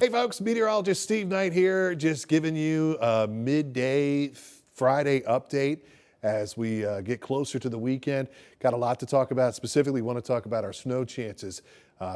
Hey folks, meteorologist Steve Knight here, just giving you a midday Friday update as we get closer to the weekend. Got a lot to talk about. Specifically, want to talk about our snow chances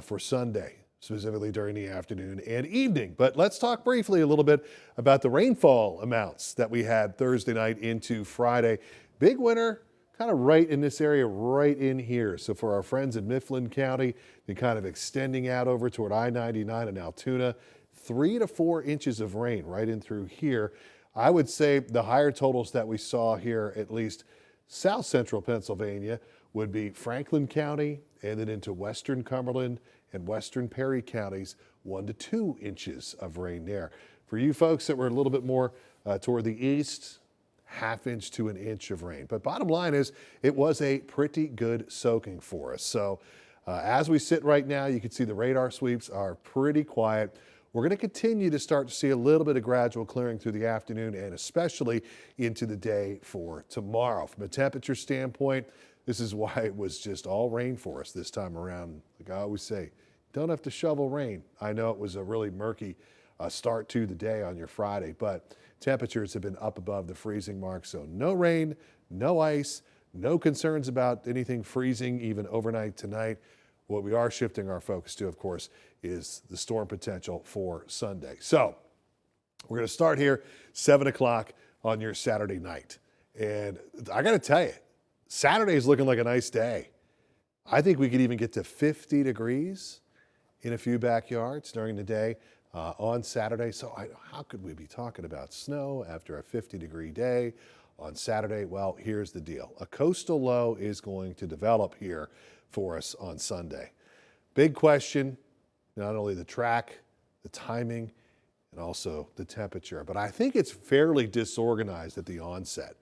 for Sunday, specifically during the afternoon and evening. But let's talk briefly a little bit about the rainfall amounts that we had Thursday night into Friday. Big winner, kind of right in this area, right in here. So for our friends in Mifflin County, they're kind of extending out over toward I-99 and Altoona, 3 to 4 inches of rain right in through here. I would say the higher totals that we saw here, at least south central Pennsylvania, would be Franklin County and then into western Cumberland and western Perry counties, 1 to 2 inches of rain there. For you folks that were a little bit more toward the east, ½ inch to an inch of rain. But bottom line is, it was a pretty good soaking for us. So as we sit right now, you can see the radar sweeps are pretty quiet. We're going to continue to start to see a little bit of gradual clearing through the afternoon and especially into the day for tomorrow. From a temperature standpoint, this is why it was just all rain for us this time around. Like I always say, don't have to shovel rain. I know it was a really murky start to the day on your Friday, but temperatures have been up above the freezing mark. So no rain, no ice, no concerns about anything freezing even overnight tonight. What we are shifting our focus to, of course, is the storm potential for Sunday. So we're going to start here 7 o'clock on your Saturday night. And I got to tell you, Saturday is looking like a nice day. I think we could even get to 50 degrees in a few backyards during the day on Saturday. So how could we be talking about snow after a 50-degree day on Saturday? Well, here's the deal. A coastal low is going to develop here for us on Sunday. Big question, not only the track, the timing, and also the temperature, but I think it's fairly disorganized at the onset.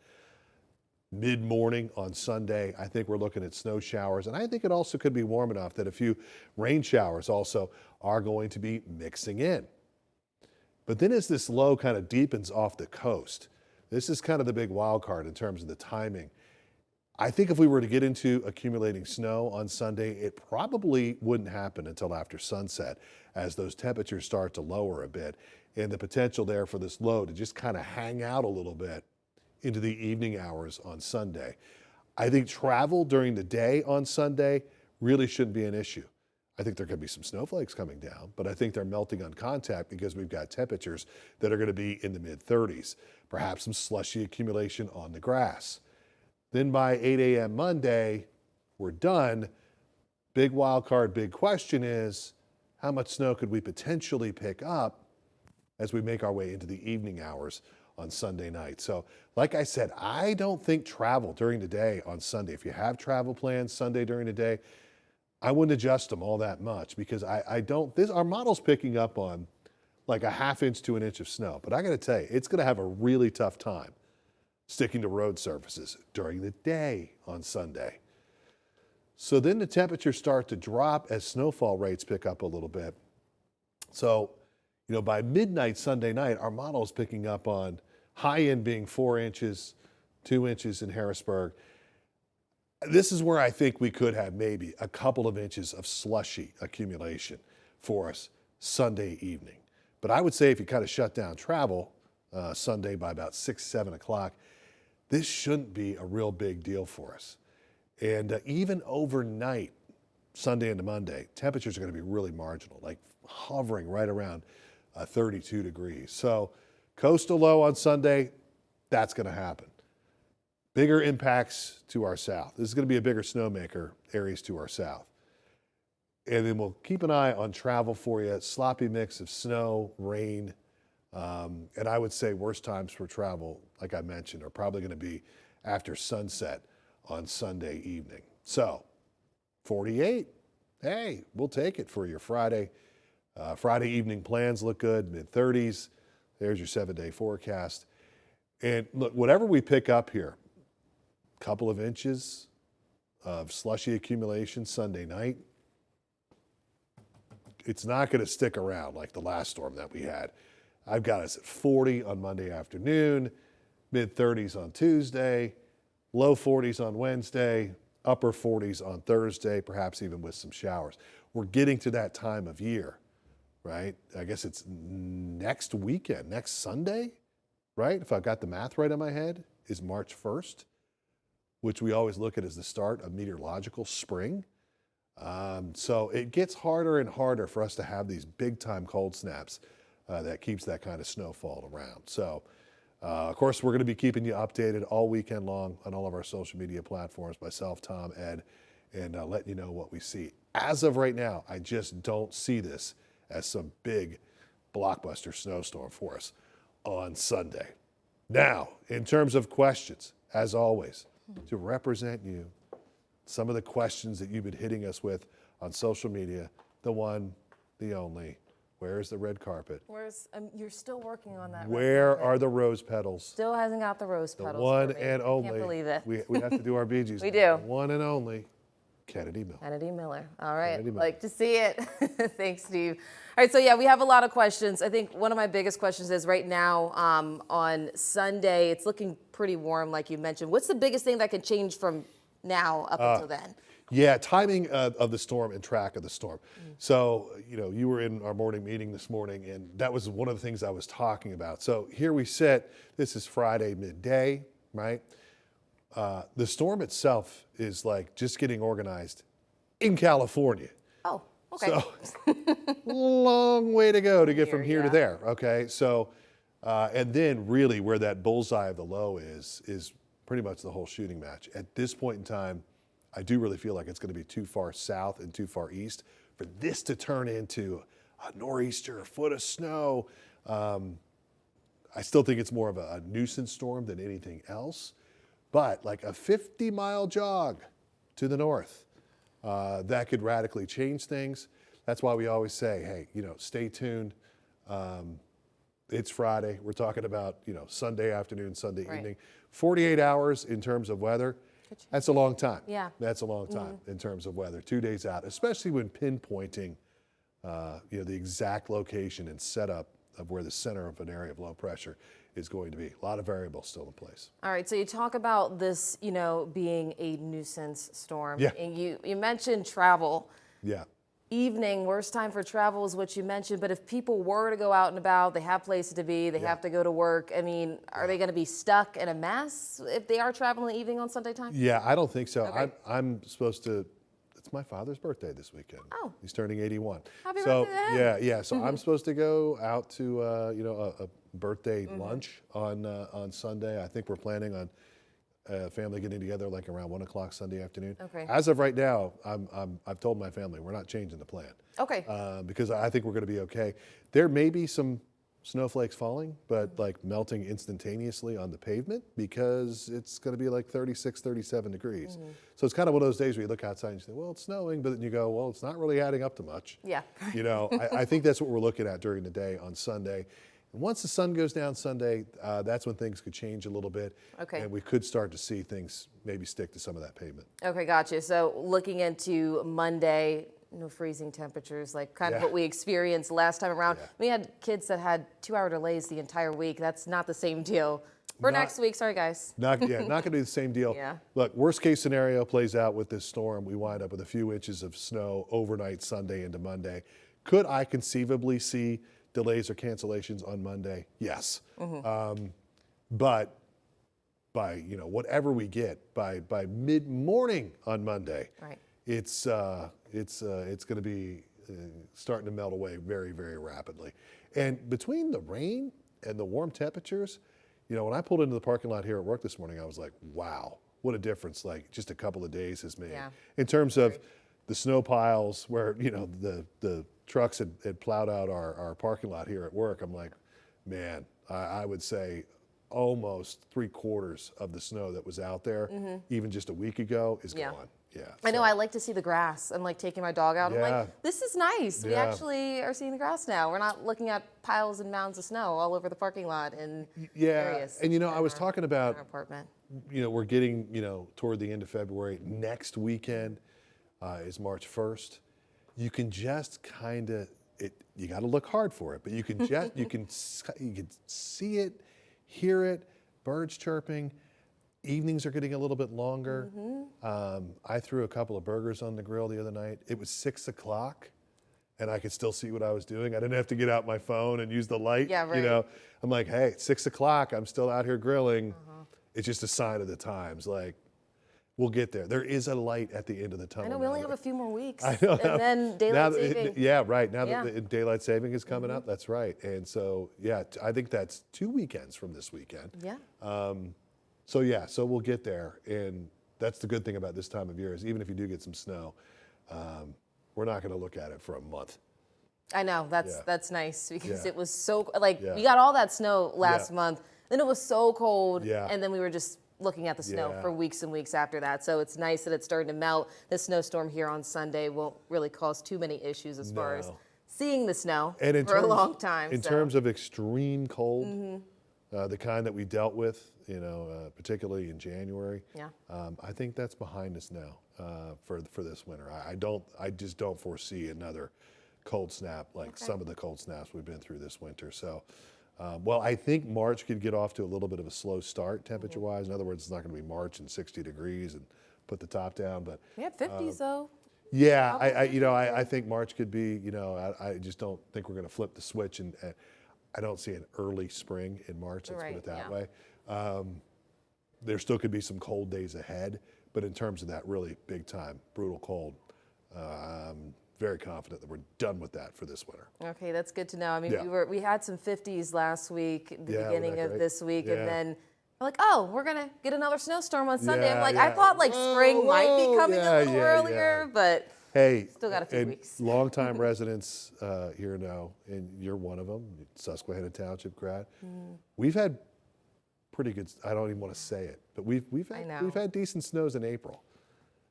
Mid-morning on Sunday, I think we're looking at snow showers, and I think it also could be warm enough that a few rain showers also are going to be mixing in. But then as this low kind of deepens off the coast, this is kind of the big wild card in terms of the timing. I think if we were to get into accumulating snow on Sunday, it probably wouldn't happen until after sunset as those temperatures start to lower a bit, and the potential there for this low to just kind of hang out a little bit into the evening hours on Sunday. I think travel during the day on Sunday really shouldn't be an issue. I think there could be some snowflakes coming down, but I think they're melting on contact because we've got temperatures that are going to be in the mid-30s, perhaps some slushy accumulation on the grass. Then by 8 a.m. Monday, we're done. Big wild card, big question is, how much snow could we potentially pick up as we make our way into the evening hours on Sunday night? So like I said, I don't think travel during the day on Sunday, if you have travel plans Sunday during the day, I wouldn't adjust them all that much because our model's picking up on like a ½ inch to an inch of snow. But I got to tell you, it's going to have a really tough time sticking to road surfaces during the day on Sunday. So then the temperatures start to drop as snowfall rates pick up a little bit. So, by midnight Sunday night, our model is picking up on high end being 4 inches, 2 inches in Harrisburg. This is where I think we could have maybe a couple of inches of slushy accumulation for us Sunday evening. But I would say if you kind of shut down travel Sunday by about 6, 7 o'clock, this shouldn't be a real big deal for us. And even overnight, Sunday into Monday, temperatures are going to be really marginal, like hovering right around 32 degrees. So coastal low on Sunday, that's going to happen. Bigger impacts to our south. This is going to be a bigger snowmaker, areas to our south. And then we'll keep an eye on travel for you. Sloppy mix of snow, rain, and I would say worst times for travel, like I mentioned, are probably going to be after sunset on Sunday evening. So 48, hey, we'll take it for your Friday. Friday evening plans look good, mid-30s. There's your 7-day forecast. And look, whatever we pick up here, a couple of inches of slushy accumulation Sunday night, it's not going to stick around like the last storm that we had. I've got us at 40 on Monday afternoon, mid-30s on Tuesday, low 40s on Wednesday, upper 40s on Thursday, perhaps even with some showers. We're getting to that time of year right? I guess it's next weekend, next Sunday, right? If I've got the math right in my head, is March 1st, which we always look at as the start of meteorological spring. So it gets harder and harder for us to have these big time cold snaps that keeps that kind of snowfall around. So, of course, we're going to be keeping you updated all weekend long on all of our social media platforms, myself, Tom, Ed, and letting you know what we see. As of right now, I just don't see this as some big blockbuster snowstorm for us on Sunday. Now, in terms of questions, as always, to represent you, some of the questions that you've been hitting us with on social media, the one, the only, where's the red carpet? You're still working on that. Where are the rose petals? Still hasn't got the rose petals. The one for me. and only. Can't believe it. We have to do our Bee Gees. We do. The one and only, Kennedy Miller. Kennedy Miller. All right. Kennedy Miller. Like to see it. Thanks, Steve. All right. So, yeah, we have a lot of questions. I think one of my biggest questions is right now on Sunday, it's looking pretty warm, like you mentioned. What's the biggest thing that can change from now up until then? Yeah, timing of the storm and track of the storm. So, you were in our morning meeting this morning, and that was one of the things I was talking about. So here we sit. This is Friday midday, right? The storm itself is like just getting organized in California. Oh, okay. So, long way to go to get from here to yeah. there, okay? So, and then really where that bullseye of the low is pretty much the whole shooting match. At this point in time, I do really feel like it's going to be too far south and too far east for this to turn into a nor'easter, a foot of snow. I still think it's more of a nuisance storm than anything else, but like a 50-mile jog to the north, that could radically change things. That's why we always say, hey, stay tuned. It's Friday. We're talking about, Sunday afternoon, Sunday evening. 48 hours in terms of weather. That's a long time. Yeah. That's a long time in terms of weather, 2 days out, especially when pinpointing, the exact location and setup of where the center of an area of low pressure is going to be. A lot of variables still in place. All right, so you talk about this, being a nuisance storm. Yeah. And you mentioned travel. Yeah. Evening, worst time for travel is what you mentioned, but if people were to go out and about, they have places to be, they have to go to work, I mean, are they going to be stuck in a mess if they are traveling in the evening on Sunday time? Yeah, I don't think so. Okay. I'm supposed to, it's my father's birthday this weekend. Oh. He's turning 81. Happy birthday to him. Yeah. So I'm supposed to go out to, a birthday lunch on Sunday. I think we're planning on family getting together like around 1 o'clock Sunday afternoon. Okay. As of right now, I've told my family we're not changing the plan. Okay. Because I think we're going to be okay. There may be some snowflakes falling, but like melting instantaneously on the pavement because it's going to be like 36, 37 degrees. So it's kind of one of those days where you look outside and you say, well, it's snowing, but then you go, well, it's not really adding up to much. Yeah. I think that's what we're looking at during the day on Sunday. And once the sun goes down Sunday, that's when things could change a little bit. Okay. And we could start to see things maybe stick to some of that pavement. Okay, gotcha. So looking into Monday, no freezing temperatures, like kind of what we experienced last time around. Yeah. We had kids that had 2-hour delays the entire week. That's not the same deal for next week. Sorry, guys. Not going to be the same deal. Yeah. Look, worst case scenario plays out with this storm. We wind up with a few inches of snow overnight Sunday into Monday. Could I conceivably see delays or cancellations on Monday? Yes. But by whatever we get by mid-morning on Monday, Right. it's going to be starting to melt away very, very rapidly. And between the rain and the warm temperatures, when I pulled into the parking lot here at work this morning, I was like, wow, what a difference like just a couple of days has made. Yeah. In terms of the snow piles where, the trucks had plowed out our parking lot here at work. I'm like, man, I would say almost 3/4 of the snow that was out there, even just a week ago, is gone. Yeah. I know. I like to see the grass. I'm like taking my dog out. I'm Yeah. like, this is nice. We Yeah. actually are seeing the grass now. We're not looking at piles and mounds of snow all over the parking lot and areas. And I was talking about, our apartment. we're getting, toward the end of February. Next weekend is March 1st. You can just kind of, you got to look hard for it, but you can just, you can see it, hear it, birds chirping. Evenings are getting a little bit longer. I threw a couple of burgers on the grill the other night. It was 6 o'clock and I could still see what I was doing. I didn't have to get out my phone and use the light. Yeah, right. You know, I'm like, hey, it's 6 o'clock. I'm still out here grilling. It's just a sign of the times. Like, we'll get there. There is a light at the end of the tunnel. I know we only have a few more weeks. I know. And then daylight saving. Yeah, right. Now Yeah. that the daylight saving is coming up, that's right. And so, yeah, I think that's 2 weekends from this weekend. Yeah. So yeah, so we'll get there, and that's the good thing about this time of year is even if you do get some snow, we're not going to look at it for a month. I know, Yeah. that's nice because Yeah. it was so, like, Yeah. we got all that snow last Yeah. month, then it was so cold, Yeah. and then we were just looking at the snow Yeah. for weeks and weeks after that. So it's nice that it's starting to melt. The snowstorm here on Sunday won't really cause too many issues as far as No. seeing the snow And in for terms, a long time. In so. terms of extreme cold, the kind that we dealt with, particularly in January, Yeah. I think that's behind us now for this winter. I just don't foresee another cold snap like some of the cold snaps we've been through this winter. So, well, I think March could get off to a little bit of a slow start temperature-wise. In other words, it's not going to be March and 60 degrees and put the top down, but We had 50s though. yeah, I think March could be, I just don't think we're going to flip the switch, and I don't see an early spring in March, let's put Right, it that yeah. way. There still could be some cold days ahead, but in terms of that really big time, brutal cold, I'm very confident that we're done with that for this winter. Okay, that's good to know. I mean, Yeah. we had some 50s last week, the Yeah, wasn't beginning that of great? this week, Yeah. and then we're like, oh, we're gonna get another snowstorm on Sunday. I'm Yeah, like, I yeah. thought like spring might be coming yeah, a little yeah, earlier, yeah. but Hey, Still got a few and weeks. longtime residents here know, and you're one of them, Susquehanna Township grad. We've had pretty good. I don't even want to say it, but we've know. had decent snows in April.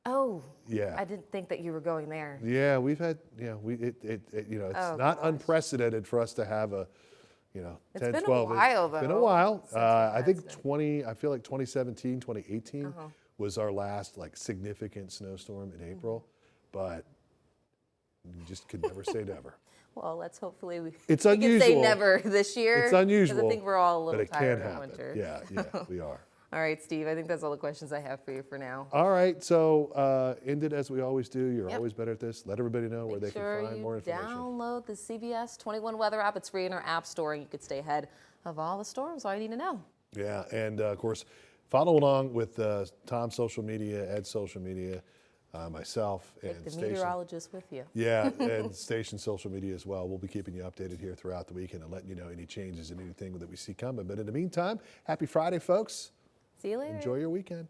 oh, Yeah. I didn't think that you were going there. Yeah, we've had. Yeah, it's Oh, not gosh. unprecedented for us to have a, It's 10, been a 12. while, It's been a though, while. since we've I had think snow. I feel like 2017, 2018 was our last like significant snowstorm in April, but you just could never say never. Well, let's hopefully we It's can say unusual. never this year. It's 'cause unusual. I think we're all a but little it tired can of happen. winter. Yeah, we are. All right, Steve. I think that's all the questions I have for you for now. All right, so end it as we always do. You're Yep. always better at this. Let everybody know where they Sure, can find you more information. download the CBS 21 weather app. It's free in our app store, and you could stay ahead of all the storms. All you need to know. Yeah, and of course, follow along with Tom's social media, Ed's social media, myself, Take and the Station. meteorologist with you. Yeah, and Station social media as well. We'll be keeping you updated here throughout the weekend and letting you know any changes and anything that we see coming. But in the meantime, happy Friday, folks. See you later. Enjoy your weekend.